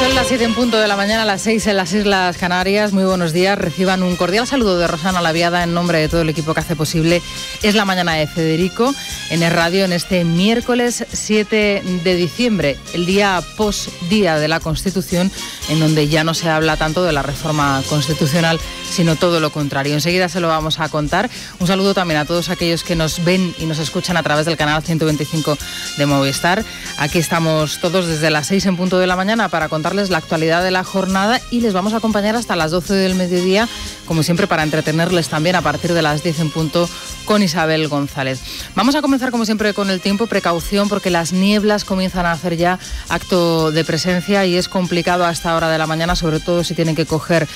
Son las 7 en punto de la mañana, las 6 en las Islas Canarias. Muy buenos días. Reciban un cordial saludo de Rosana Laviada en nombre de todo el equipo que hace posible Es la Mañana de Federico en el radio en este miércoles 7 de diciembre, el día post-día de la Constitución, en donde ya no se habla tanto de la reforma constitucional, sino todo lo contrario. Enseguida se lo vamos a contar. Un saludo también a todos aquellos que nos ven y nos escuchan a través del canal 125 de Movistar. Aquí estamos todos desde las 6 en punto de la mañana para contarles la actualidad de la jornada y les vamos a acompañar hasta las 12 del mediodía, como siempre, para entretenerles también a partir de las 10 en punto con Isabel González. Vamos a comenzar, como siempre, con el tiempo. Precaución, porque las nieblas comienzan a hacer ya acto de presencia y es complicado a esta hora de la mañana, sobre todo si tienen que coger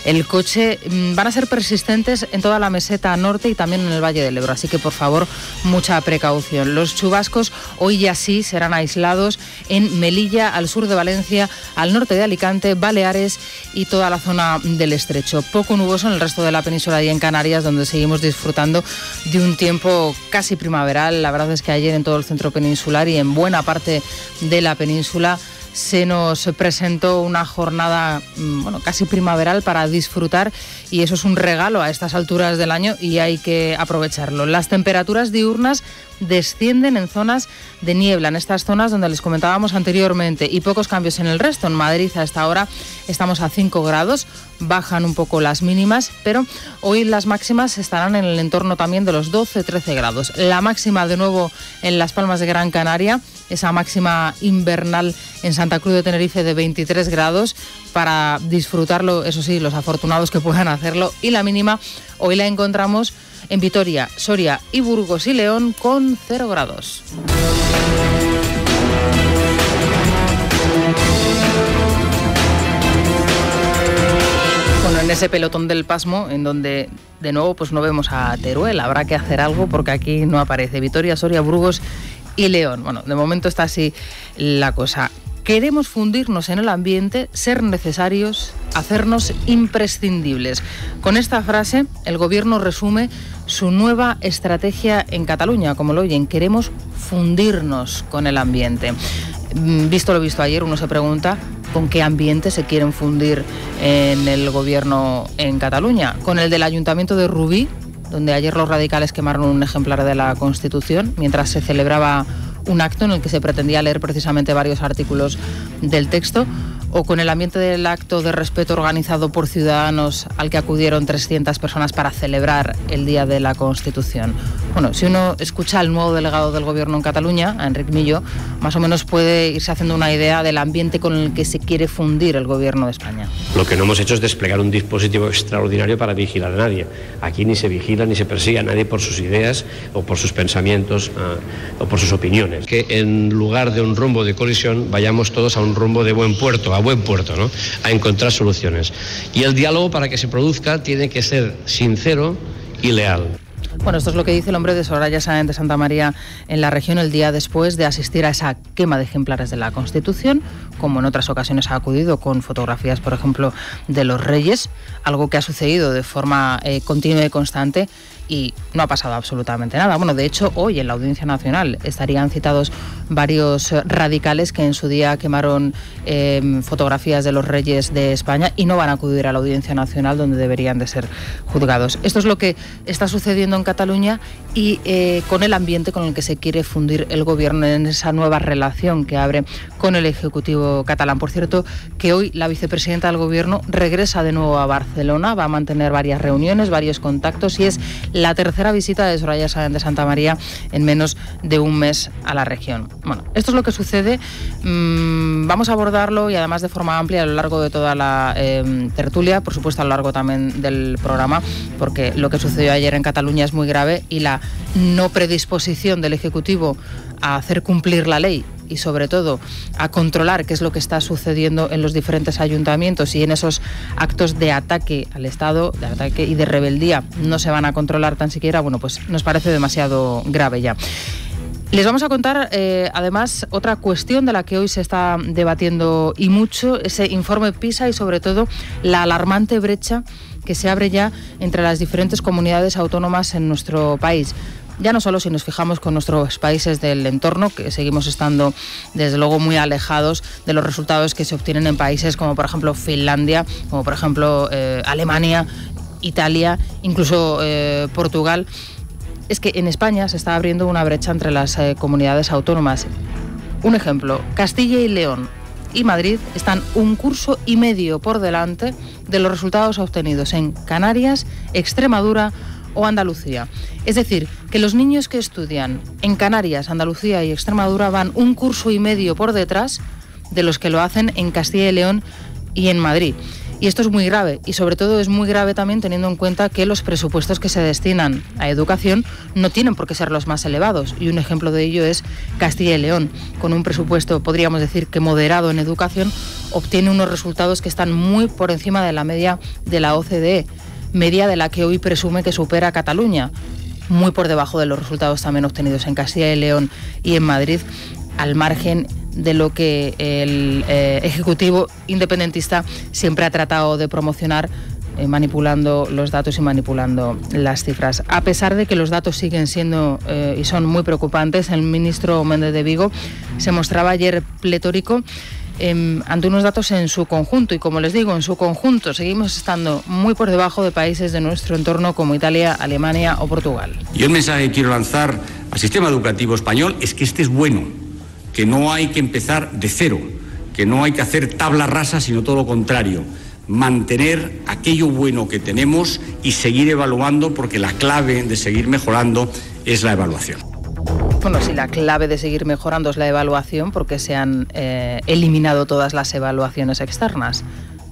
el coche. Van a ser persistentes en toda la meseta norte y también en el Valle del Ebro, así que, por favor, mucha precaución. Los chubascos hoy ya sí serán aislados en Melilla, al sur de Valencia, al norte de Alicante, Baleares y toda la zona del Estrecho. Poco nuboso en el resto de la península y en Canarias, donde seguimos disfrutando de un tiempo casi primaveral. La verdad es que ayer en todo el centro peninsular y en buena parte de la península se nos presentó una jornada casi primaveral para disfrutar, y eso es un regalo a estas alturas del año y hay que aprovecharlo. Las temperaturas diurnas descienden en zonas de niebla, en estas zonas donde les comentábamos anteriormente, y pocos cambios en el resto. En Madrid a esta hora estamos a 5 grados, bajan un poco las mínimas, pero hoy las máximas estarán en el entorno también de los 12-13 grados. La máxima de nuevo en Las Palmas de Gran Canaria, esa máxima invernal en Santa Cruz de Tenerife de 23 grados, para disfrutarlo, eso sí, los afortunados que puedan hacerlo, y la mínima hoy la encontramos en Vitoria, Soria y Burgos y León con 0 grados. Bueno, en ese pelotón del pasmo, en donde de nuevo pues no vemos a Teruel, habrá que hacer algo porque aquí no aparece. Vitoria, Soria, Burgos y León. Bueno, de momento está así la cosa. Queremos fundirnos en el ambiente, ser necesarios, hacernos imprescindibles. Con esta frase, el Gobierno resume su nueva estrategia en Cataluña. Como lo oyen, queremos fundirnos con el ambiente. Visto lo visto ayer, uno se pregunta con qué ambiente se quieren fundir en el Gobierno en Cataluña. Con el del Ayuntamiento de Rubí, donde ayer los radicales quemaron un ejemplar de la Constitución mientras se celebraba un acto en el que se pretendía leer precisamente varios artículos del texto, o con el ambiente del acto de respeto organizado por Ciudadanos al que acudieron 300 personas para celebrar el Día de la Constitución. Bueno, si uno escucha al nuevo delegado del Gobierno en Cataluña, a Enric Millo, más o menos puede irse haciendo una idea del ambiente con el que se quiere fundir el Gobierno de España. Lo que no hemos hecho es desplegar un dispositivo extraordinario para vigilar a nadie. Aquí ni se vigila ni se persigue a nadie por sus ideas o por sus pensamientos o por sus opiniones. Que en lugar de un rumbo de colisión vayamos todos a un rumbo de buen puerto, ¿no? A encontrar soluciones. Y el diálogo, para que se produzca, tiene que ser sincero y leal. Bueno, esto es lo que dice el hombre de Soraya Sáenz de Santa María en la región el día después de asistir a esa quema de ejemplares de la Constitución, como en otras ocasiones ha acudido con fotografías, por ejemplo, de los Reyes, algo que ha sucedido de forma continua y constante, y no ha pasado absolutamente nada. Bueno, de hecho, hoy en la Audiencia Nacional estarían citados varios radicales que en su día quemaron fotografías de los Reyes de España y no van a acudir a la Audiencia Nacional, donde deberían de ser juzgados. Esto es lo que está sucediendo en Cataluña y con el ambiente con el que se quiere fundir el Gobierno en esa nueva relación que abre con el Ejecutivo catalán. Por cierto, que hoy la vicepresidenta del Gobierno regresa de nuevo a Barcelona, va a mantener varias reuniones, varios contactos, y es la tercera visita de Soraya Sáenz de Santa María en menos de un mes a la región. Bueno, esto es lo que sucede. Vamos a abordarlo, y además de forma amplia, a lo largo de toda la tertulia, por supuesto a lo largo también del programa, porque lo que sucedió ayer en Cataluña es muy grave, y la no predisposición del Ejecutivo a hacer cumplir la ley y sobre todo a controlar qué es lo que está sucediendo en los diferentes ayuntamientos y en esos actos de ataque al Estado, de ataque y de rebeldía, no se van a controlar tan siquiera. Bueno, pues nos parece demasiado grave ya. Les vamos a contar, además, otra cuestión de la que hoy se está debatiendo y mucho, ese informe PISA y, sobre todo, la alarmante brecha que se abre ya entre las diferentes comunidades autónomas en nuestro país. Ya no solo si nos fijamos con nuestros países del entorno, que seguimos estando desde luego muy alejados de los resultados que se obtienen en países como por ejemplo Finlandia, como por ejemplo Alemania, Italia, incluso Portugal. Es que en España se está abriendo una brecha entre las comunidades autónomas. Un ejemplo, Castilla y León y Madrid están 1,5 cursos por delante de los resultados obtenidos en Canarias, Extremadura o Andalucía. Es decir, que los niños que estudian en Canarias, Andalucía y Extremadura van 1,5 cursos por detrás de los que lo hacen en Castilla y León y en Madrid. Y esto es muy grave, y sobre todo es muy grave también teniendo en cuenta que los presupuestos que se destinan a educación no tienen por qué ser los más elevados. Y un ejemplo de ello es Castilla y León. Con un presupuesto, podríamos decir que moderado en educación, obtiene unos resultados que están muy por encima de la media de la OCDE, media de la que hoy presume que supera a Cataluña, muy por debajo de los resultados también obtenidos en Castilla y León y en Madrid, al margen de lo que el Ejecutivo independentista siempre ha tratado de promocionar, manipulando los datos y manipulando las cifras. A pesar de que los datos siguen siendo y son muy preocupantes, el ministro Méndez de Vigo se mostraba ayer pletórico ante unos datos en su conjunto, y como les digo, en su conjunto seguimos estando muy por debajo de países de nuestro entorno como Italia, Alemania o Portugal. Y el mensaje que quiero lanzar al sistema educativo español es que este es bueno, que no hay que empezar de cero, que no hay que hacer tabla rasa, sino todo lo contrario, mantener aquello bueno que tenemos y seguir evaluando, porque la clave de seguir mejorando es la evaluación. Bueno, si la clave de seguir mejorando es la evaluación, porque se han eliminado todas las evaluaciones externas,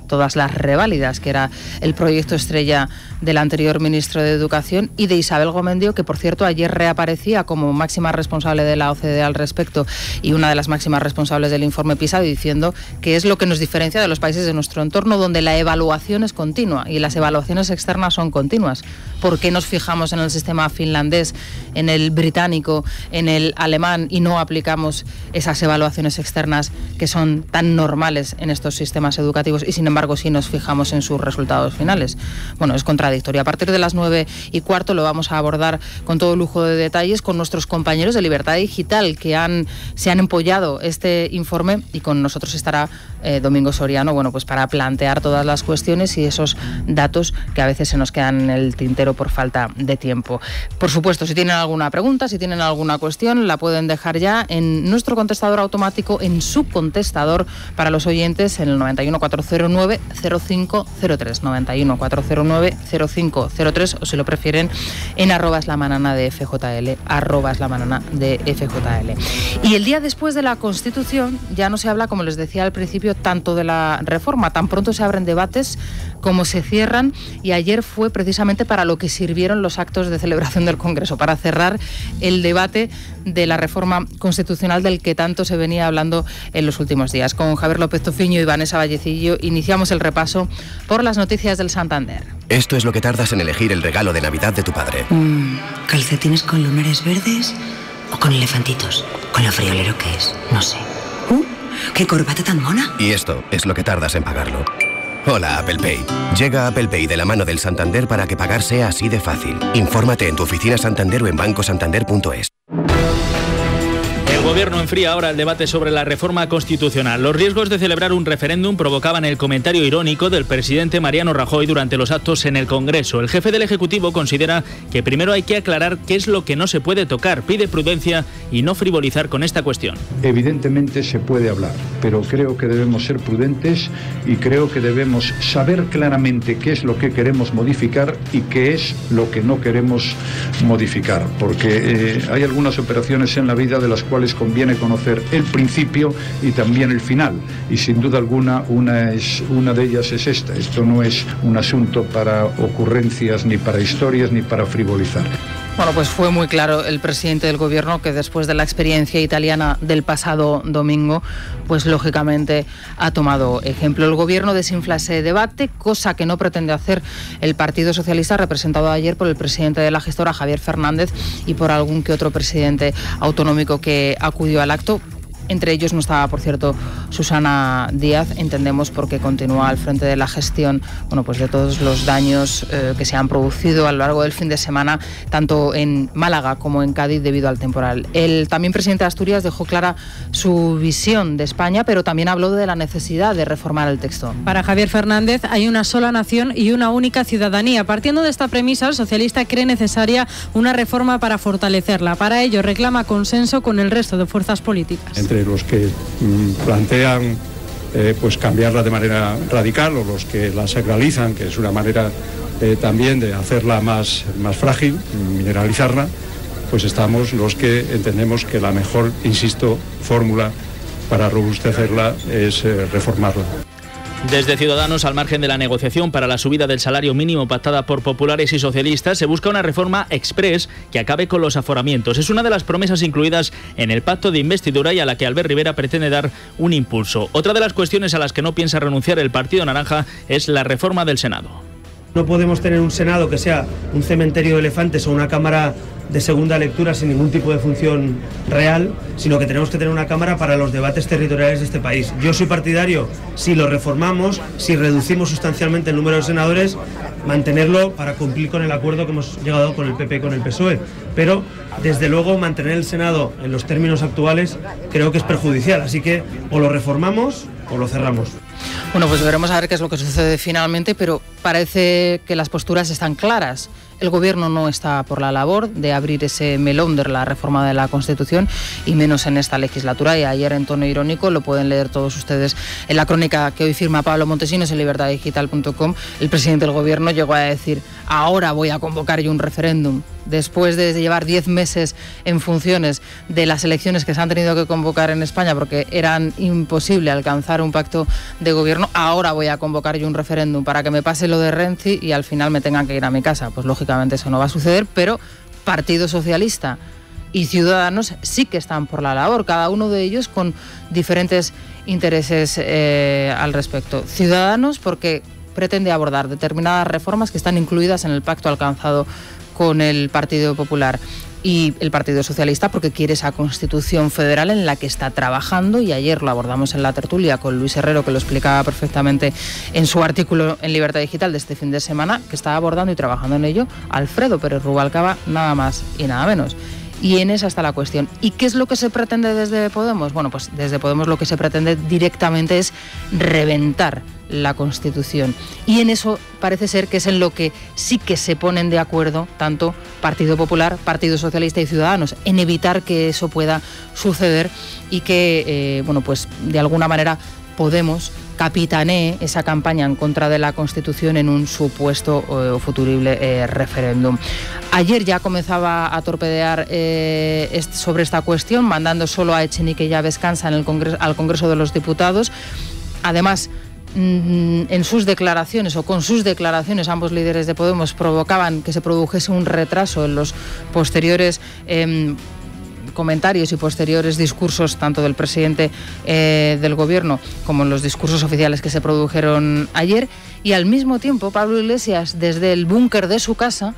todas las reválidas, que era el proyecto estrella del anterior ministro de Educación y de Isabel Gomendio, que por cierto ayer reaparecía como máxima responsable de la OCDE al respecto y una de las máximas responsables del informe PISA, diciendo que es lo que nos diferencia de los países de nuestro entorno, donde la evaluación es continua y las evaluaciones externas son continuas. ¿Por qué nos fijamos en el sistema finlandés, en el británico, en el alemán y no aplicamos esas evaluaciones externas que son tan normales en estos sistemas educativos y sin embargo si nos fijamos en sus resultados finales? Bueno, es contradictorio. A partir de las 9:15 lo vamos a abordar con todo lujo de detalles con nuestros compañeros de Libertad Digital que se han empollado este informe, y con nosotros estará Domingo Soriano, bueno, pues para plantear todas las cuestiones y esos datos que a veces se nos quedan en el tintero por falta de tiempo. Por supuesto, si tienen alguna pregunta, si tienen alguna cuestión, la pueden dejar ya en nuestro contestador automático, en su contestador para los oyentes, en el 91409-0503, 91409-0503, o si lo prefieren en @lamanana de FJL, @lamanana de FJL. Y el día después de la Constitución ya no se habla, como les decía al principio, tanto de la reforma. Tan pronto se abren debates como se cierran, y ayer fue precisamente para lo que sirvieron los actos de celebración del Congreso, para cerrar el debate de la reforma constitucional del que tanto se venía hablando en los últimos días. Con Javier López Tofiño y Vanessa Vallecillo iniciamos el repaso por las noticias del Santander. Esto es lo que tardas en elegir el regalo de Navidad de tu padre. ¿Calcetines con lunares verdes o con elefantitos? Con lo friolero que es, no sé. ¡Qué corbata tan mona! Y esto es lo que tardas en pagarlo. Hola, Apple Pay. Llega Apple Pay de la mano del Santander para que pagar sea así de fácil. Infórmate en tu oficina Santander o en bancosantander.es. El Gobierno enfría ahora el debate sobre la reforma constitucional. Los riesgos de celebrar un referéndum provocaban el comentario irónico del presidente Mariano Rajoy durante los actos en el Congreso. El jefe del Ejecutivo considera que primero hay que aclarar qué es lo que no se puede tocar. Pide prudencia y no frivolizar con esta cuestión. Evidentemente se puede hablar, pero creo que debemos ser prudentes y creo que debemos saber claramente qué es lo que queremos modificar y qué es lo que no queremos modificar, porque hay algunas operaciones en la vida de las cuales conviene conocer el principio y también el final, y sin duda alguna una de ellas es esta. Esto no es un asunto para ocurrencias, ni para historias, ni para frivolizar. Bueno, pues fue muy claro el presidente del Gobierno que después de la experiencia italiana del pasado domingo, pues lógicamente ha tomado ejemplo. El Gobierno desinfla ese debate, cosa que no pretende hacer el Partido Socialista, representado ayer por el presidente de la gestora, Javier Fernández, y por algún que otro presidente autonómico que acudió al acto. Entre ellos no estaba, por cierto, Susana Díaz, entendemos, porque continúa al frente de la gestión, bueno, pues de todos los daños que se han producido a lo largo del fin de semana, tanto en Málaga como en Cádiz, debido al temporal. El también presidente de Asturias dejó clara su visión de España, pero también habló de la necesidad de reformar el texto. Para Javier Fernández hay una sola nación y una única ciudadanía. Partiendo de esta premisa, el socialista cree necesaria una reforma para fortalecerla. Para ello reclama consenso con el resto de fuerzas políticas. Entre los que plantean pues cambiarla de manera radical, o los que la sacralizan, que es una manera también de hacerla más frágil, mineralizarla, pues estamos los que entendemos que la mejor, insisto, fórmula para robustecerla es reformarla. Desde Ciudadanos, al margen de la negociación para la subida del salario mínimo pactada por populares y socialistas, se busca una reforma exprés que acabe con los aforamientos. Es una de las promesas incluidas en el pacto de investidura y a la que Albert Rivera pretende dar un impulso. Otra de las cuestiones a las que no piensa renunciar el Partido Naranja es la reforma del Senado. No podemos tener un Senado que sea un cementerio de elefantes o una Cámara de segunda lectura sin ningún tipo de función real, sino que tenemos que tener una Cámara para los debates territoriales de este país. Yo soy partidario, si lo reformamos, si reducimos sustancialmente el número de senadores, mantenerlo para cumplir con el acuerdo que hemos llegado con el PP y con el PSOE. Pero, desde luego, mantener el Senado en los términos actuales creo que es perjudicial. Así que o lo reformamos o lo cerramos. Bueno, pues veremos a ver qué es lo que sucede finalmente, pero parece que las posturas están claras. El Gobierno no está por la labor de abrir ese melón de la reforma de la Constitución, y menos en esta legislatura. Y ayer, en tono irónico, lo pueden leer todos ustedes en la crónica que hoy firma Pablo Montesinos en libertadigital.com, el presidente del Gobierno llegó a decir: ahora voy a convocar yo un referéndum. Después de llevar 10 meses en funciones de las elecciones que se han tenido que convocar en España porque eran imposible alcanzar un pacto de gobierno, ahora voy a convocar yo un referéndum para que me pase lo de Renzi y al final me tengan que ir a mi casa. Pues lógicamente eso no va a suceder, pero Partido Socialista y Ciudadanos sí que están por la labor, cada uno de ellos con diferentes intereses al respecto. Ciudadanos porque pretende abordar determinadas reformas que están incluidas en el pacto alcanzado con el Partido Popular, y el Partido Socialista porque quiere esa Constitución federal en la que está trabajando, y ayer lo abordamos en la tertulia con Luis Herrero, que lo explicaba perfectamente en su artículo en Libertad Digital de este fin de semana, que estaba abordando y trabajando en ello Alfredo Pérez Rubalcaba, nada más y nada menos. Y en esa está la cuestión. ¿Y qué es lo que se pretende desde Podemos? Bueno, pues desde Podemos lo que se pretende directamente es reventar la Constitución. Y en eso parece ser que es en lo que sí que se ponen de acuerdo tanto Partido Popular, Partido Socialista y Ciudadanos, en evitar que eso pueda suceder y que, bueno, pues de alguna manera Podemos capitanee esa campaña en contra de la Constitución en un supuesto o futurible referéndum. Ayer ya comenzaba a torpedear sobre esta cuestión, mandando solo a Echenique y a Vescanza al Congreso de los Diputados. Además, en sus declaraciones o con sus declaraciones, ambos líderes de Podemos provocaban que se produjese un retraso en los posteriores comentarios y posteriores discursos tanto del presidente del Gobierno como en los discursos oficiales que se produjeron ayer. Y al mismo tiempo Pablo Iglesias, desde el búnker de su casa,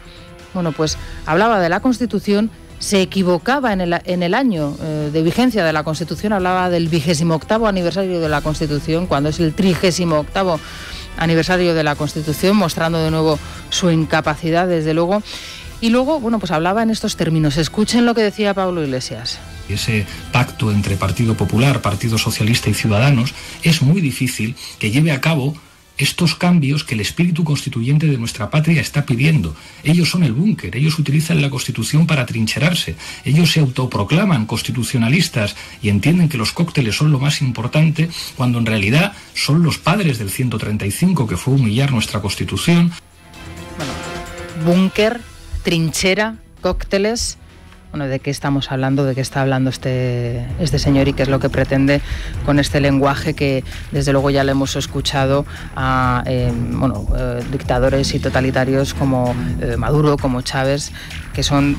bueno, pues hablaba de la Constitución, se equivocaba en el año de vigencia de la Constitución, hablaba del 28º aniversario de la Constitución, cuando es el 38º aniversario de la Constitución, mostrando de nuevo su incapacidad, desde luego. Y luego, bueno, pues hablaba en estos términos. Escuchen lo que decía Pablo Iglesias. Ese pacto entre Partido Popular, Partido Socialista y Ciudadanos es muy difícil que lleve a cabo estos cambios que el espíritu constituyente de nuestra patria está pidiendo. Ellos son el búnker, ellos utilizan la Constitución para atrincherarse, ellos se autoproclaman constitucionalistas y entienden que los cócteles son lo más importante, cuando en realidad son los padres del 135, que fue humillar nuestra Constitución. Bueno, búnker, trinchera, cócteles. Bueno, ¿de qué estamos hablando? ¿De qué está hablando este señor y qué es lo que pretende con este lenguaje que desde luego ya le hemos escuchado a dictadores y totalitarios como Maduro, como Chávez, que son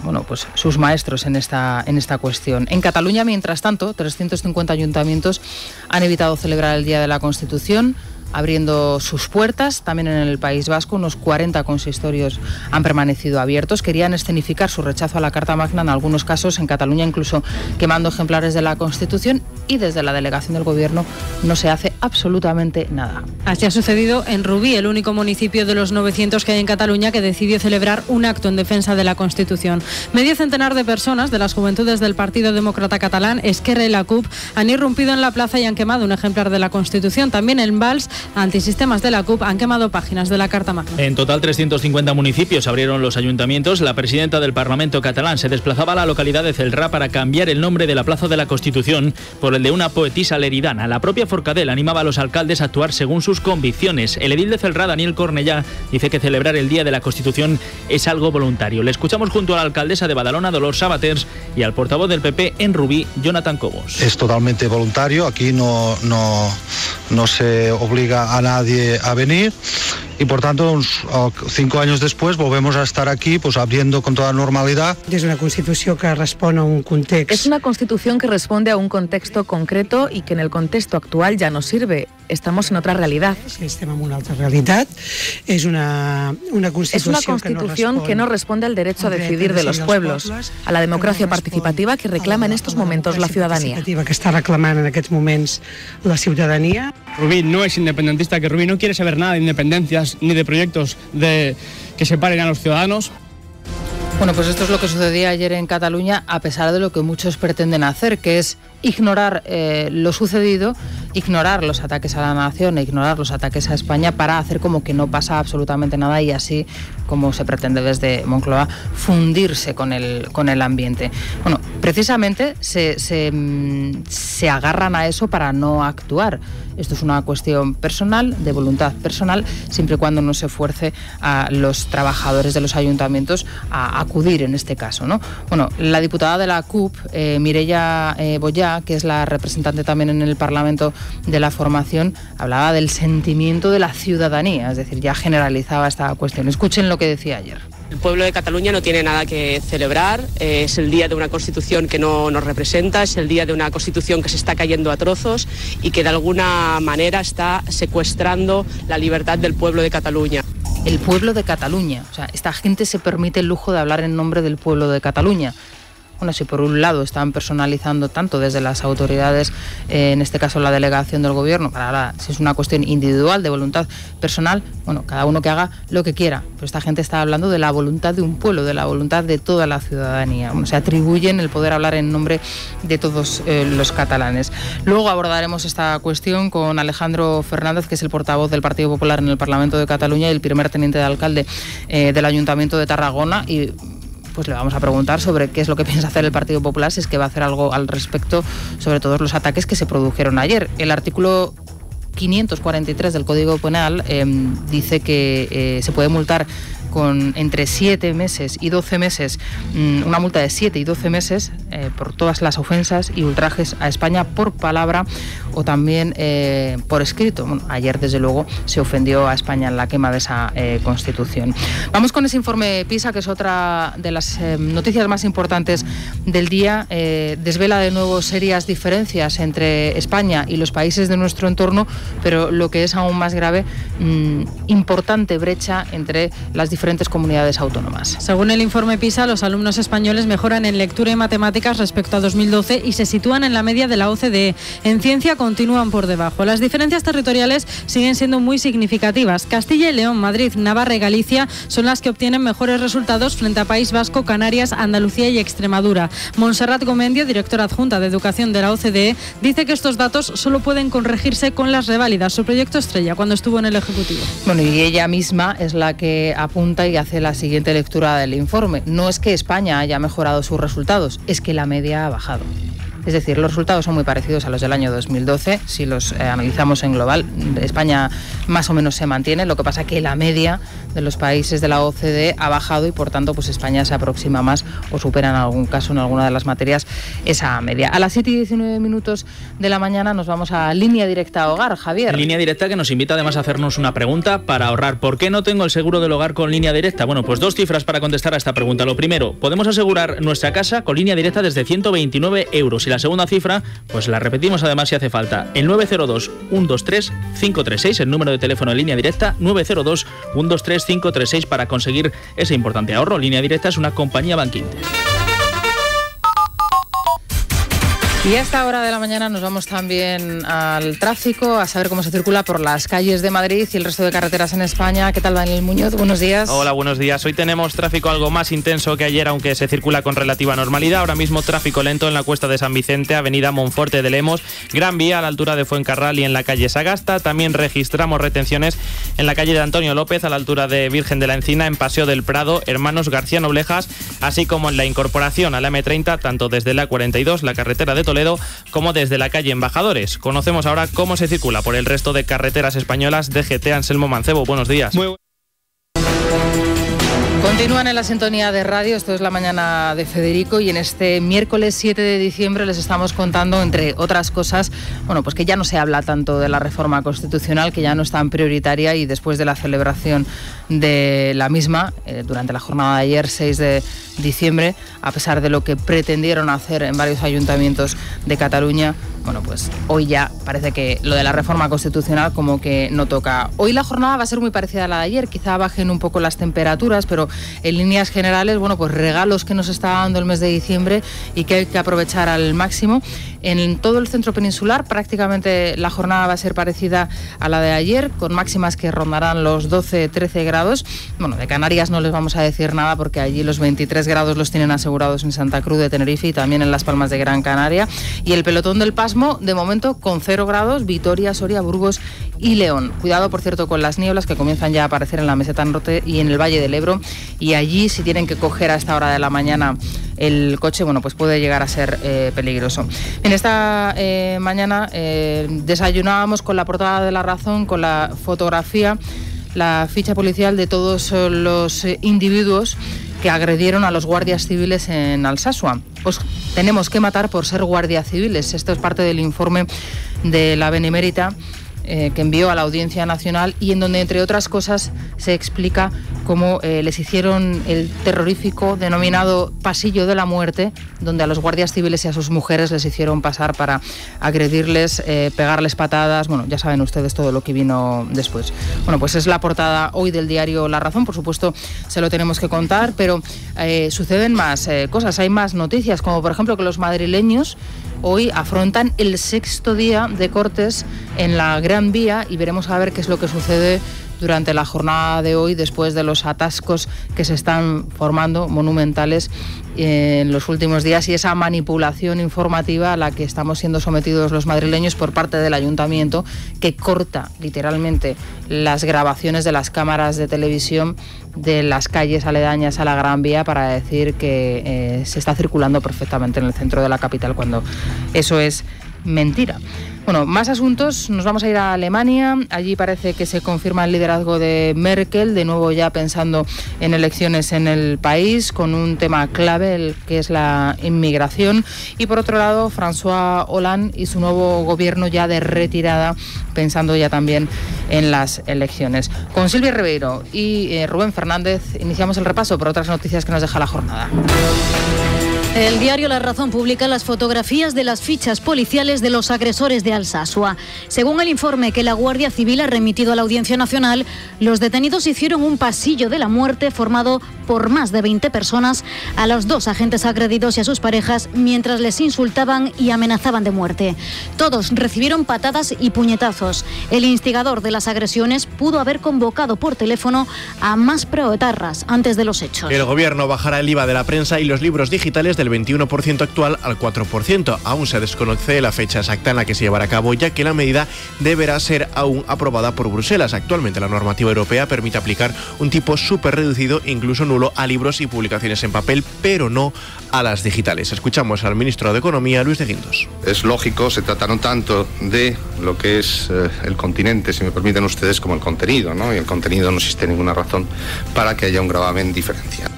bueno, pues sus maestros en esta cuestión? En Cataluña, mientras tanto, 350 ayuntamientos han evitado celebrar el Día de la Constitución. abriendo sus puertas. También en el País Vasco unos 40 consistorios han permanecido abiertos. Querían escenificar su rechazo a la Carta Magna, en algunos casos en Cataluña incluso quemando ejemplares de la Constitución, y desde la delegación del Gobierno no se hace absolutamente nada. Así ha sucedido en Rubí, el único municipio de los 900 que hay en Cataluña que decidió celebrar un acto en defensa de la Constitución. Medio centenar de personas de las juventudes del Partido Demócrata Catalán, Esquerra y la CUP han irrumpido en la plaza y han quemado un ejemplar de la Constitución. También en Valls, antisistemas de la CUP han quemado páginas de la Carta Magna. En total, 350 municipios abrieron los ayuntamientos. La presidenta del Parlamento catalán se desplazaba a la localidad de Celrà para cambiar el nombre de la Plaza de la Constitución por el de una poetisa leridana. La propia Forcadell animaba a los alcaldes a actuar según sus convicciones. El edil de Celrà, Daniel Cornellá, dice que celebrar el Día de la Constitución es algo voluntario. Le escuchamos junto a la alcaldesa de Badalona, Dolors Sabaters, y al portavoz del PP en Rubí, Jonathan Cobos. Es totalmente voluntario, aquí no se obliga a nadie a venir y por tanto 5 años después volvemos a estar aquí pues abriendo con toda normalidad. Es una Constitución que responde a un contexto. Es una Constitución que responde a un contexto concreto y que en el contexto actual ya no sirve. Estamos en otra realidad. Estem en una altra realitat. Es una Constitución que no responde al derecho a decidir de los pueblos, a la democracia participativa que reclama en estos momentos la ciudadanía. Que está reclamando en aquests moments la ciudadanía. Rubí no es independentista, que Rubí no quiere saber nada de independencias ni de proyectos que separen a los ciudadanos. Bueno, pues esto es lo que sucedía ayer en Cataluña, a pesar de lo que muchos pretenden hacer, que es ignorar lo sucedido, ignorar los ataques a la nación e ignorar los ataques a España para hacer como que no pasa absolutamente nada y así, como se pretende desde Moncloa, fundirse con el ambiente. Bueno, precisamente se agarran a eso para no actuar. Esto es una cuestión personal, de voluntad personal, siempre y cuando no se fuerce a los trabajadores de los ayuntamientos a acudir en este caso, ¿no? Bueno, la diputada de la CUP, Mireia Boyà, que es la representante también en el Parlamento de la formación, hablaba del sentimiento de la ciudadanía, es decir, ya generalizaba esta cuestión. Escuchen lo que decía ayer. El pueblo de Cataluña no tiene nada que celebrar, es el día de una Constitución que no nos representa, es el día de una Constitución que se está cayendo a trozos y que de alguna manera está secuestrando la libertad del pueblo de Cataluña. El pueblo de Cataluña, o sea, esta gente se permite el lujo de hablar en nombre del pueblo de Cataluña. Bueno, si por un lado están personalizando tanto desde las autoridades, en este caso la delegación del Gobierno, para ahora, si es una cuestión individual, de voluntad personal, bueno, cada uno que haga lo que quiera. Pero esta gente está hablando de la voluntad de un pueblo, de la voluntad de toda la ciudadanía. Bueno, se atribuyen el poder hablar en nombre de todos los catalanes. Luego abordaremos esta cuestión con Alejandro Fernández, que es el portavoz del Partido Popular en el Parlamento de Cataluña y el primer teniente de alcalde del Ayuntamiento de Tarragona, y pues le vamos a preguntar sobre qué es lo que piensa hacer el Partido Popular, si es que va a hacer algo al respecto sobre todos los ataques que se produjeron ayer. El artículo 543 del Código Penal dice que se puede multar con entre 7 meses y 12 meses, una multa de 7 y 12 meses por todas las ofensas y ultrajes a España por palabra o también por escrito. Bueno, ayer, desde luego, se ofendió a España en la quema de esa Constitución. Vamos con ese informe PISA, que es otra de las noticias más importantes del día. Desvela de nuevo serias diferencias entre España y los países de nuestro entorno, pero lo que es aún más grave, importante brecha entre las diferentes comunidades autónomas. Según el informe PISA, los alumnos españoles mejoran en lectura y matemáticas respecto a 2012 y se sitúan en la media de la OCDE. En ciencia continúan por debajo. Las diferencias territoriales siguen siendo muy significativas. Castilla y León, Madrid, Navarra y Galicia son las que obtienen mejores resultados frente a País Vasco, Canarias, Andalucía y Extremadura. Montserrat Gomendio, directora adjunta de Educación de la OCDE, dice que estos datos solo pueden corregirse con las reválidas, su proyecto estrella cuando estuvo en el Ejecutivo. Bueno, y ella misma es la que apunta y hace la siguiente lectura del informe. No es que España haya mejorado sus resultados, es que la media ha bajado. Es decir, los resultados son muy parecidos a los del año 2012. Si los analizamos en global, España más o menos se mantiene. Lo que pasa es que la media de los países de la OCDE ha bajado y, por tanto, pues España se aproxima más o supera en algún caso, en alguna de las materias, esa media. A las 7:19 de la mañana nos vamos a Línea Directa Hogar. Javier. Línea Directa, que nos invita además a hacernos una pregunta para ahorrar. ¿Por qué no tengo el seguro del hogar con Línea Directa? Bueno, pues 2 cifras para contestar a esta pregunta. Lo primero, podemos asegurar nuestra casa con Línea Directa desde 129 euros. Y la la segunda cifra, pues la repetimos además si hace falta. El 902-123-536, el número de teléfono en línea directa, 902-123-536 para conseguir ese importante ahorro. Línea Directa es una compañía Bankinter. Y a esta hora de la mañana nos vamos también al tráfico, a saber cómo se circula por las calles de Madrid y el resto de carreteras en España. ¿Qué tal, Daniel Muñoz? Buenos días. Hola, buenos días. Hoy tenemos tráfico algo más intenso que ayer, aunque se circula con relativa normalidad. Ahora mismo tráfico lento en la Cuesta de San Vicente, Avenida Monforte de Lemos, Gran Vía a la altura de Fuencarral y en la calle Sagasta. También registramos retenciones en la calle de Antonio López a la altura de Virgen de la Encina, en Paseo del Prado, Hermanos García Noblejas, así como en la incorporación a la M30, tanto desde la 42, la carretera de Toledo, como desde la calle Embajadores. Conocemos ahora cómo se circula por el resto de carreteras españolas. DGT Anselmo Mancebo, buenos días. Continúan en la sintonía de radio, esto es La Mañana de Federico, y en este miércoles 7 de diciembre les estamos contando, entre otras cosas, bueno, pues que ya no se habla tanto de la reforma constitucional, que ya no es tan prioritaria, y después de la celebración de la misma, durante la jornada de ayer, 6 de diciembre, a pesar de lo que pretendieron hacer en varios ayuntamientos de Cataluña, bueno, pues hoy ya parece que lo de la reforma constitucional como que no toca. Hoy la jornada va a ser muy parecida a la de ayer, quizá bajen un poco las temperaturas, pero en líneas generales, bueno, pues regalos que nos está dando el mes de diciembre y que hay que aprovechar al máximo. En todo el centro peninsular prácticamente la jornada va a ser parecida a la de ayer, con máximas que rondarán los 12-13 grados. Bueno, de Canarias no les vamos a decir nada porque allí los 23 grados los tienen asegurados en Santa Cruz de Tenerife y también en Las Palmas de Gran Canaria. Y el pelotón del Pasmo, de momento, con 0 grados, Vitoria, Soria, Burgos y León. Cuidado, por cierto, con las nieblas que comienzan ya a aparecer en la meseta norte y en el Valle del Ebro. Y allí, si tienen que coger a esta hora de la mañana el coche, bueno, pues puede llegar a ser peligroso. En esta mañana desayunábamos con la portada de La Razón, con la fotografía, la ficha policial de todos los individuos que agredieron a los guardias civiles en Alsasua. Os tenemos que matar por ser guardias civiles. Esto es parte del informe de la Benemérita que envió a la Audiencia Nacional y en donde, entre otras cosas, se explica cómo les hicieron el terrorífico denominado Pasillo de la Muerte, donde a los guardias civiles y a sus mujeres les hicieron pasar para agredirles, pegarles patadas. Bueno, ya saben ustedes todo lo que vino después. Bueno, pues es la portada hoy del diario La Razón, por supuesto se lo tenemos que contar, pero suceden más cosas, hay más noticias, como por ejemplo que los madrileños hoy afrontan el 6º día de cortes en la Gran Vía y veremos a ver qué es lo que sucede durante la jornada de hoy después de los atascos que se están formando monumentales en los últimos días y esa manipulación informativa a la que estamos siendo sometidos los madrileños por parte del ayuntamiento, que corta literalmente las grabaciones de las cámaras de televisión de las calles aledañas a la Gran Vía para decir que se está circulando perfectamente en el centro de la capital, cuando eso es mentira. Bueno, más asuntos. Nos vamos a ir a Alemania. Allí parece que se confirma el liderazgo de Merkel, de nuevo ya pensando en elecciones en el país, con un tema clave, el que es la inmigración. Y por otro lado, François Hollande y su nuevo gobierno ya de retirada, pensando ya también en las elecciones. Con Silvia Ribeiro y Rubén Fernández iniciamos el repaso por otras noticias que nos deja la jornada. El diario La Razón publica las fotografías de las fichas policiales de los agresores de Alsasua. Según el informe que la Guardia Civil ha remitido a la Audiencia Nacional, los detenidos hicieron un pasillo de la muerte formado por más de 20 personas a los 2 agentes agredidos y a sus parejas mientras les insultaban y amenazaban de muerte. Todos recibieron patadas y puñetazos. El instigador de las agresiones pudo haber convocado por teléfono a más proetarras antes de los hechos. El gobierno bajará el IVA de la prensa y los libros digitales del 21% actual al 4%. Aún se desconoce la fecha exacta en la que se llevará a cabo, ya que la medida deberá ser aún aprobada por Bruselas. Actualmente la normativa europea permite aplicar un tipo súper reducido, incluso nulo, a libros y publicaciones en papel, pero no a las digitales. Escuchamos al ministro de Economía, Luis de Guindos. Es lógico, se trata no tanto de lo que es el continente, si me permiten ustedes, como el contenido, ¿no? Y el contenido no existe ninguna razón para que haya un gravamen diferencial.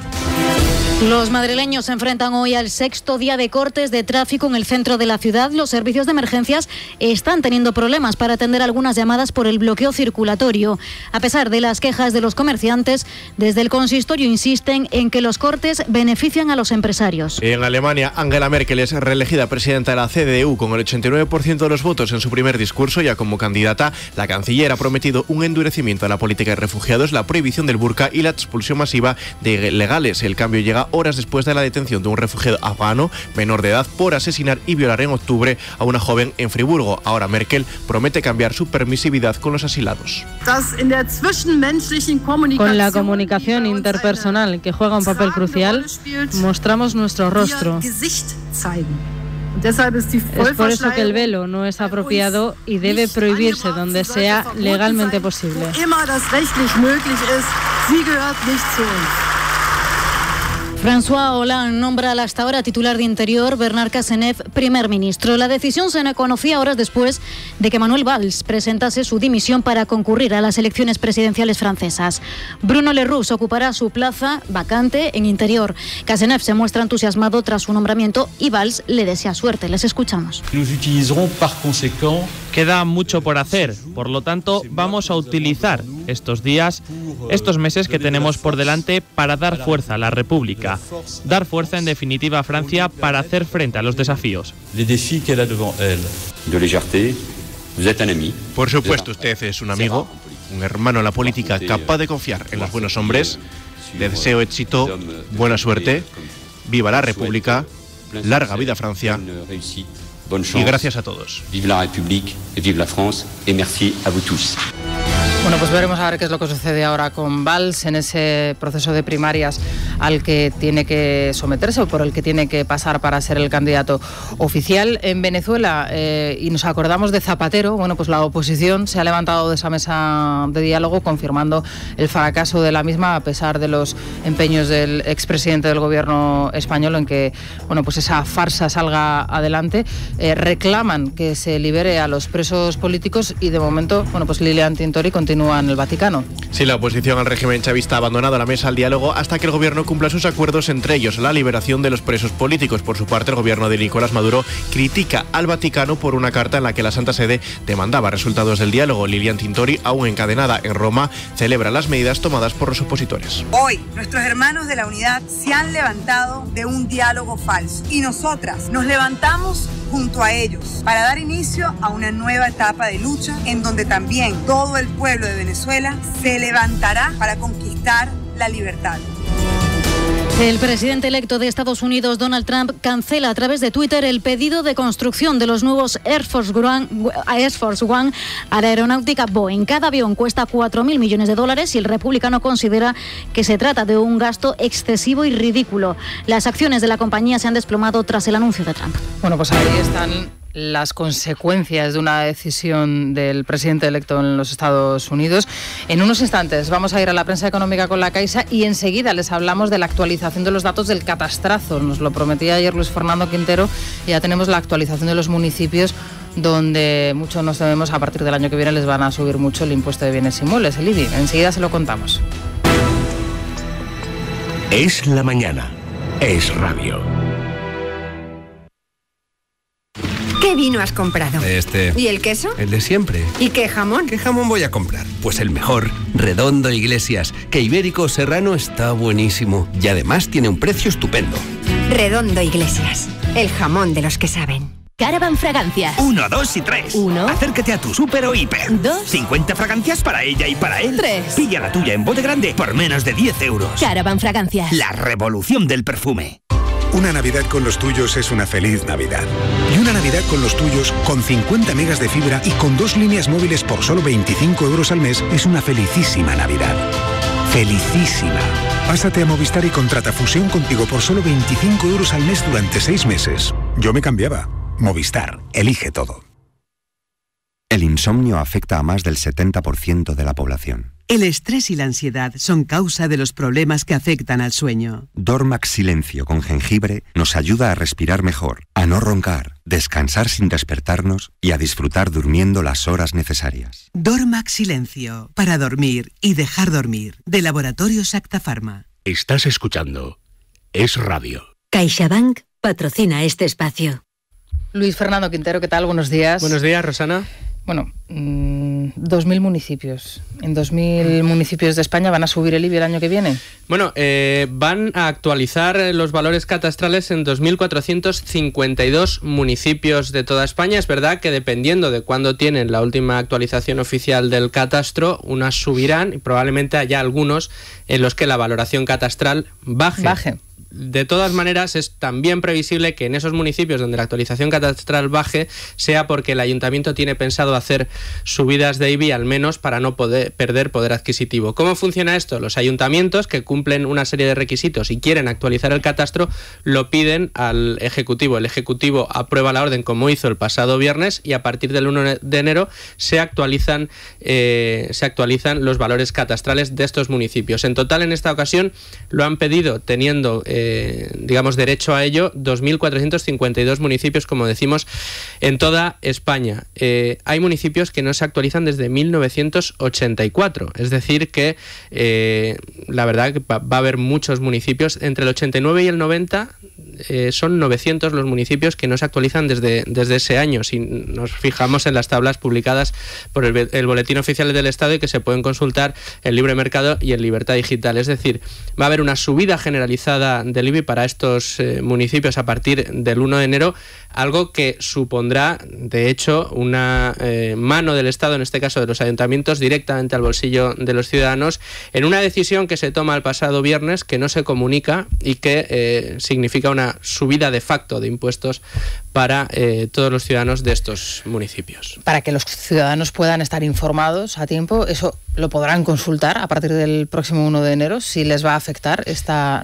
Los madrileños se enfrentan hoy al 6º día de cortes de tráfico en el centro de la ciudad. Los servicios de emergencias están teniendo problemas para atender algunas llamadas por el bloqueo circulatorio. A pesar de las quejas de los comerciantes, desde el consistorio insisten en que los cortes benefician a los empresarios. En Alemania, Angela Merkel es reelegida presidenta de la CDU con el 89% de los votos en su primer discurso. Ya como candidata, la canciller ha prometido un endurecimiento a la política de refugiados, la prohibición del burka y la expulsión masiva de ilegales. El cambio llega horas después de la detención de un refugiado afgano menor de edad por asesinar y violar en octubre a una joven en Friburgo. Ahora Merkel promete cambiar su permisividad con los asilados. Con la comunicación interpersonal, que juega un papel crucial, mostramos nuestro rostro. Es por eso que el velo no es apropiado y debe prohibirse donde sea legalmente posible. François Hollande nombra al hasta ahora titular de Interior Bernard Cazeneuve primer ministro. La decisión se conocía horas después de que Manuel Valls presentase su dimisión para concurrir a las elecciones presidenciales francesas. Bruno Lerroux ocupará su plaza vacante en Interior. Cazeneuve se muestra entusiasmado tras su nombramiento y Valls le desea suerte. Les escuchamos. Queda mucho por hacer, por lo tanto vamos a utilizar estos días, estos meses que tenemos por delante para dar fuerza a la República, dar fuerza en definitiva a Francia para hacer frente a los desafíos. Por supuesto, usted es un amigo, un hermano en la política capaz de confiar en los buenos hombres. Le deseo éxito, buena suerte, viva la República, larga vida Francia. Y gracias a todos. Vive la République, vive la France, et merci à vous tous. Bueno, pues veremos a ver qué es lo que sucede ahora con Valls en ese proceso de primarias al que tiene que someterse o por el que tiene que pasar para ser el candidato oficial. En Venezuela, y nos acordamos de Zapatero, bueno, pues la oposición se ha levantado de esa mesa de diálogo confirmando el fracaso de la misma a pesar de los empeños del expresidente del gobierno español en que, bueno, pues esa farsa salga adelante. Reclaman que se libere a los presos políticos y de momento, bueno, pues Lilian Tintori continúa en el Vaticano. Sí, la oposición al régimen chavista ha abandonado la mesa al diálogo hasta que el gobierno cumpla sus acuerdos, entre ellos la liberación de los presos políticos. Por su parte, el gobierno de Nicolás Maduro critica al Vaticano por una carta en la que la Santa Sede demandaba resultados del diálogo. Lilian Tintori, aún encadenada en Roma, celebra las medidas tomadas por los opositores. Hoy, nuestros hermanos de la Unidad se han levantado de un diálogo falso y nosotras nos levantamos junto a ellos para dar inicio a una nueva etapa de lucha en donde también todo el pueblo de Venezuela se levantará para conquistar la libertad. El presidente electo de Estados Unidos, Donald Trump, cancela a través de Twitter el pedido de construcción de los nuevos Air Force One a la aeronáutica Boeing. Cada avión cuesta $4.000 millones y el republicano considera que se trata de un gasto excesivo y ridículo. Las acciones de la compañía se han desplomado tras el anuncio de Trump. Bueno, pues ahí están las consecuencias de una decisión del presidente electo en los Estados Unidos. En unos instantes vamos a ir a la prensa económica con la Caixa y enseguida les hablamos de la actualización de los datos del catastrazo. Nos lo prometía ayer Luis Fernando Quintero y ya tenemos la actualización de los municipios donde mucho nos tememos a partir del año que viene les van a subir mucho el impuesto de bienes inmuebles, el IBI. Enseguida se lo contamos. Es la mañana. Es radio. ¿Qué vino has comprado? ¿Y el queso? El de siempre. ¿Y qué jamón? ¿Qué jamón voy a comprar? Pues el mejor, Redondo Iglesias, que Ibérico Serrano está buenísimo y además tiene un precio estupendo. Redondo Iglesias, el jamón de los que saben. Caravan Fragancias. 1, 2 y 3. 1. Acércate a tu Súper o Hiper. 2. 50 fragancias para ella y para él. 3. Pilla la tuya en Bote Grande por menos de 10 euros. Caravan Fragancias. La revolución del perfume. Una Navidad con los tuyos es una feliz Navidad. Y una Navidad con los tuyos, con 50 megas de fibra y con 2 líneas móviles por solo 25 euros al mes, es una felicísima Navidad. ¡Felicísima! Pásate a Movistar y contrata Fusión contigo por solo 25 euros al mes durante 6 meses. Yo me cambiaba. Movistar. Elige todo. El insomnio afecta a más del 70% de la población. El estrés y la ansiedad son causa de los problemas que afectan al sueño. Dormax Silencio con jengibre nos ayuda a respirar mejor, a no roncar, descansar sin despertarnos y a disfrutar durmiendo las horas necesarias. Dormax Silencio, para dormir y dejar dormir, de Laboratorios Acta Pharma. Estás escuchando es radio. CaixaBank patrocina este espacio. Luis Fernando Quintero, ¿qué tal? Buenos días. Buenos días, Rosana. Bueno, 2.000 municipios. ¿En 2.000 municipios de España van a subir el IBI el año que viene? Bueno, van a actualizar los valores catastrales en 2.452 municipios de toda España. Es verdad que dependiendo de cuándo tienen la última actualización oficial del catastro, unas subirán y probablemente haya algunos en los que la valoración catastral baje. De todas maneras, es también previsible que en esos municipios donde la actualización catastral baje sea porque el ayuntamiento tiene pensado hacer subidas de IBI al menos para no perder poder adquisitivo. ¿Cómo funciona esto? Los ayuntamientos que cumplen una serie de requisitos y quieren actualizar el catastro lo piden al Ejecutivo. El Ejecutivo aprueba la orden como hizo el pasado viernes y a partir del 1 de enero se actualizan los valores catastrales de estos municipios. En total, en esta ocasión lo han pedido teniendo derecho a ello 2.452 municipios, como decimos, en toda España. Hay municipios que no se actualizan desde 1984, es decir que la verdad que va a haber muchos municipios, entre el 89 y el 90 son 900 los municipios que no se actualizan desde ese año, si nos fijamos en las tablas publicadas por el Boletín Oficial del Estado y que se pueden consultar en Libre Mercado y en Libertad Digital. Es decir, va a haber una subida generalizada del IBI para estos municipios a partir del 1 de enero, algo que supondrá, de hecho, una mano del Estado, en este caso de los ayuntamientos, directamente al bolsillo de los ciudadanos, en una decisión que se toma el pasado viernes, que no se comunica y que significa una subida de facto de impuestos para todos los ciudadanos de estos municipios. Para que los ciudadanos puedan estar informados a tiempo, eso lo podrán consultar a partir del próximo 1 de enero, si les va a afectar esta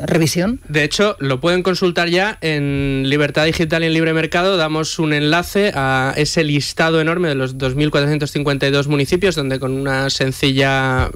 revisión. De hecho, lo pueden consultar ya en Libertad Digital y en Libre Mercado. Damos un enlace a ese listado enorme de los 2.452 municipios, donde con una sencilla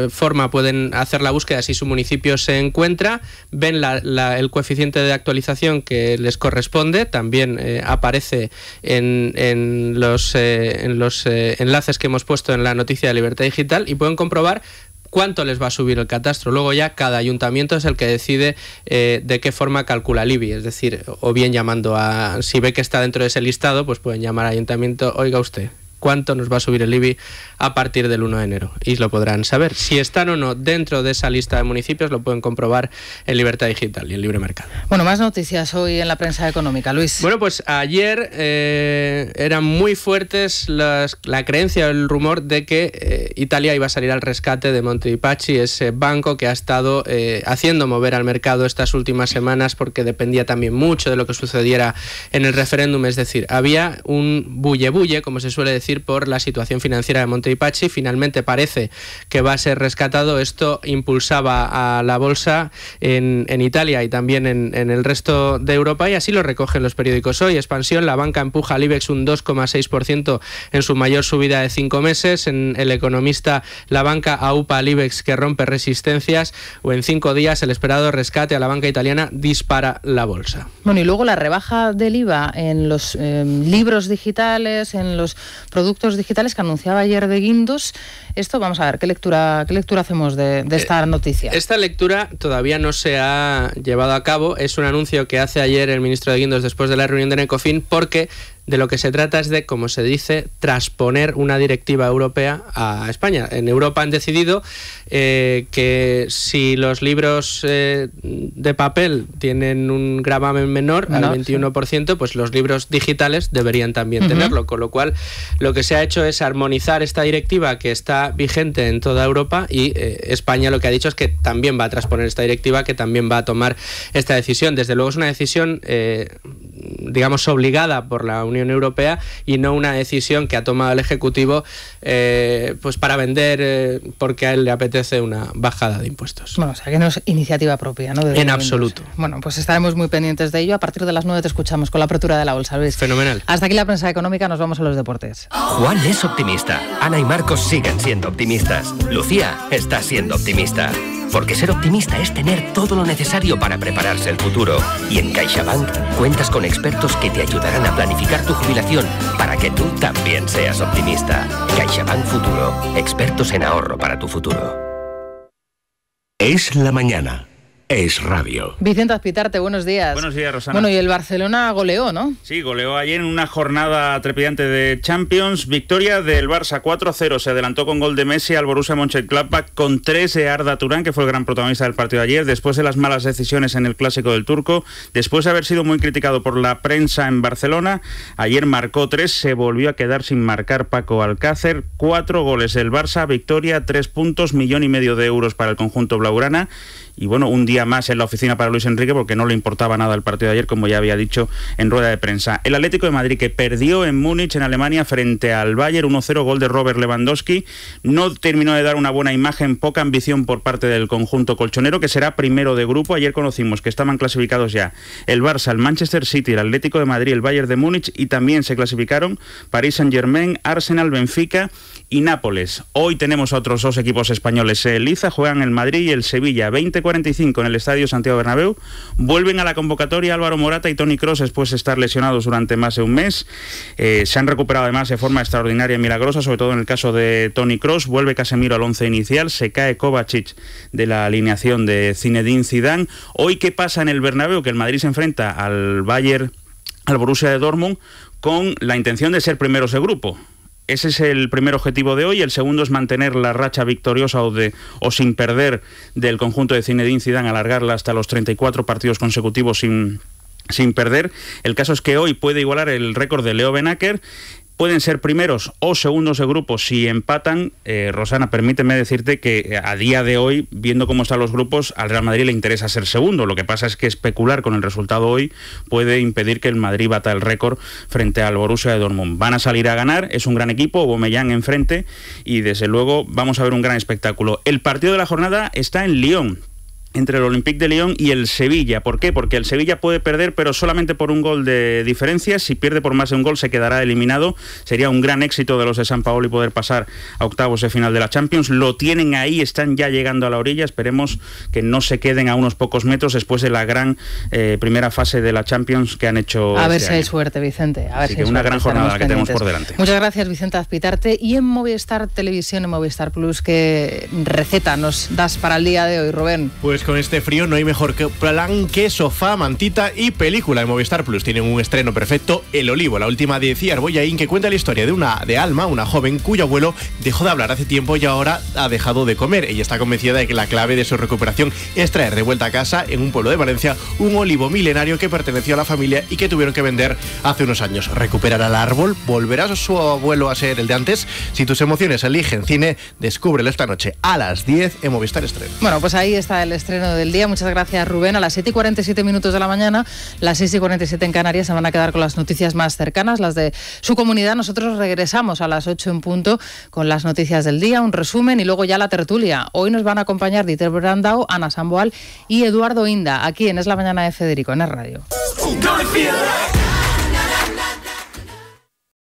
forma pueden hacer la búsqueda si su municipio se encuentra, ven el coeficiente de actualización que les corresponde, también aparece en los enlaces que hemos puesto en la noticia de Libertad Digital y pueden comprobar cuánto les va a subir el catastro. Luego ya cada ayuntamiento es el que decide de qué forma calcula el IBI, es decir, o bien llamando si ve que está dentro de ese listado, pues pueden llamar al ayuntamiento, oiga usted, cuánto nos va a subir el IBI a partir del 1 de enero. Y lo podrán saber. Si están o no dentro de esa lista de municipios, lo pueden comprobar en Libertad Digital y en Libre Mercado. Bueno, más noticias hoy en la prensa económica, Luis. Bueno, pues ayer eran muy fuertes la creencia o el rumor de que Italia iba a salir al rescate de Monte dei Paschi, ese banco que ha estado haciendo mover al mercado estas últimas semanas porque dependía también mucho de lo que sucediera en el referéndum. Es decir, había un bulle-bulle, como se suele decir, por la situación financiera de Monte dei Paschi. Finalmente parece que va a ser rescatado. Esto impulsaba a la bolsa en Italia y también en el resto de Europa, y así lo recogen los periódicos hoy. Expansión, la banca empuja al IBEX un 2,6% en su mayor subida de 5 meses. En El Economista, la banca aupa al IBEX que rompe resistencias, o en 5 días el esperado rescate a la banca italiana dispara la bolsa. Bueno, y luego la rebaja del IVA en los libros digitales, en los productos digitales que anunciaba ayer de Guindos. Esto, vamos a ver, ¿qué lectura hacemos de esta noticia? Esta lectura todavía no se ha llevado a cabo. Es un anuncio que hace ayer el ministro de Guindos después de la reunión de Ecofin, porque de lo que se trata es de, como se dice, transponer una directiva europea a España. En Europa han decidido que si los libros de papel tienen un gravamen menor al 21%, pues los libros digitales deberían también tenerlo, con lo cual lo que se ha hecho es armonizar esta directiva que está vigente en toda Europa, y España lo que ha dicho es que también va a transponer esta directiva, que también va a tomar esta decisión. Desde luego es una decisión digamos obligada por la Unión Europea y no una decisión que ha tomado el Ejecutivo pues para vender porque a él le apetece una bajada de impuestos. Bueno, o sea que no es iniciativa propia, ¿no? En absoluto. Bueno, pues estaremos muy pendientes de ello. A partir de las 9 te escuchamos con la apertura de la bolsa, Luis. Fenomenal. Hasta aquí la prensa económica, nos vamos a los deportes. Juan es optimista. Ana y Marcos siguen siendo optimistas. Lucía está siendo optimista. Porque ser optimista es tener todo lo necesario para prepararse el futuro. Y en CaixaBank cuentas con expertos que te ayudarán a planificar tu jubilación para que tú también seas optimista. CaixaBank Futuro. Expertos en ahorro para tu futuro. Es la mañana. Es radio. Vicente Azpitarte, buenos días. Buenos días, Rosana. Bueno, y el Barcelona goleó, ¿no? Sí, goleó ayer en una jornada trepidante de Champions. Victoria del Barça 4-0. Se adelantó con gol de Messi al Borussia Mönchengladbach con 3 de Arda Turán, que fue el gran protagonista del partido de ayer, después de las malas decisiones en el Clásico del Turco, después de haber sido muy criticado por la prensa en Barcelona. Ayer marcó 3, se volvió a quedar sin marcar Paco Alcácer. 4 goles del Barça, victoria, 3 puntos, 1,5 millones de euros para el conjunto blaugrana. Y bueno, un día más en la oficina para Luis Enrique porque no le importaba nada el partido de ayer, como ya había dicho en rueda de prensa. El Atlético de Madrid, que perdió en Múnich, en Alemania, frente al Bayern 1-0, gol de Robert Lewandowski. No terminó de dar una buena imagen, poca ambición por parte del conjunto colchonero, que será primero de grupo. Ayer conocimos que estaban clasificados ya el Barça, el Manchester City, el Atlético de Madrid, el Bayern de Múnich, y también se clasificaron Paris Saint-Germain, Arsenal, Benfica y Nápoles. Hoy tenemos a otros 2 equipos españoles. El Liza juegan el Madrid y el Sevilla, 20:45 en el Estadio Santiago Bernabéu. Vuelven a la convocatoria Álvaro Morata y Toni Kroos después de estar lesionados durante más de un mes. Se han recuperado además de forma extraordinaria y milagrosa, sobre todo en el caso de Toni Kroos. Vuelve Casemiro al 11 inicial, se cae Kovacic de la alineación de Zinedine Zidane. Hoy, ¿qué pasa en el Bernabéu? Que el Madrid se enfrenta al Bayern, al Borussia de Dortmund, con la intención de ser primeros de grupo. Ese es el primer objetivo de hoy. El segundo es mantener la racha victoriosa o sin perder del conjunto de Zinedine Zidane, alargarla hasta los 34 partidos consecutivos sin perder. El caso es que hoy puede igualar el récord de Leo Benacker. Pueden ser primeros o segundos de grupo si empatan. Rosana, permíteme decirte que a día de hoy, viendo cómo están los grupos, al Real Madrid le interesa ser segundo. Lo que pasa es que especular con el resultado hoy puede impedir que el Madrid bata el récord frente al Borussia de Dortmund. Van a salir a ganar, es un gran equipo, Aubameyang enfrente, y desde luego vamos a ver un gran espectáculo. El partido de la jornada está en Lyon, entre el Olympique de Lyon y el Sevilla. ¿Por qué? Porque el Sevilla puede perder, pero solamente por un gol de diferencia. Si pierde por más de un gol, se quedará eliminado. Sería un gran éxito de los de Sampaoli poder pasar a octavos de final de la Champions. Lo tienen ahí, están ya llegando a la orilla. Esperemos que no se queden a unos pocos metros después de la gran primera fase de la Champions que han hecho. A ver si hay suerte, Vicente. A ver si hay una suerte, gran jornada la que tenemos por delante. Muchas gracias, Vicente Azpitarte. Y en Movistar Televisión, en Movistar Plus, ¿qué receta nos das para el día de hoy, Rubén? Pues con este frío no hay mejor plan que sofá, mantita y película. En Movistar Plus tienen un estreno perfecto, El Olivo, la última de Ciar Boyaín, que cuenta la historia de Alma, una joven cuyo abuelo dejó de hablar hace tiempo y ahora ha dejado de comer. Ella está convencida de que la clave de su recuperación es traer de vuelta a casa, en un pueblo de Valencia, un olivo milenario que perteneció a la familia y que tuvieron que vender hace unos años. ¿Recuperará el árbol? ¿Volverá su abuelo a ser el de antes? Si tus emociones eligen cine, descúbrelo esta noche a las 10 en Movistar Estreno. Bueno, pues ahí está el estreno del día. Muchas gracias, Rubén. A las 7:47 de la mañana, las 6:47 en Canarias, se van a quedar con las noticias más cercanas, las de su comunidad. Nosotros regresamos a las 8 en punto con las noticias del día, un resumen y luego ya la tertulia. Hoy nos van a acompañar Dieter Brandau, Ana Samboal y Eduardo Inda, aquí en Es la Mañana de Federico, en Es Radio.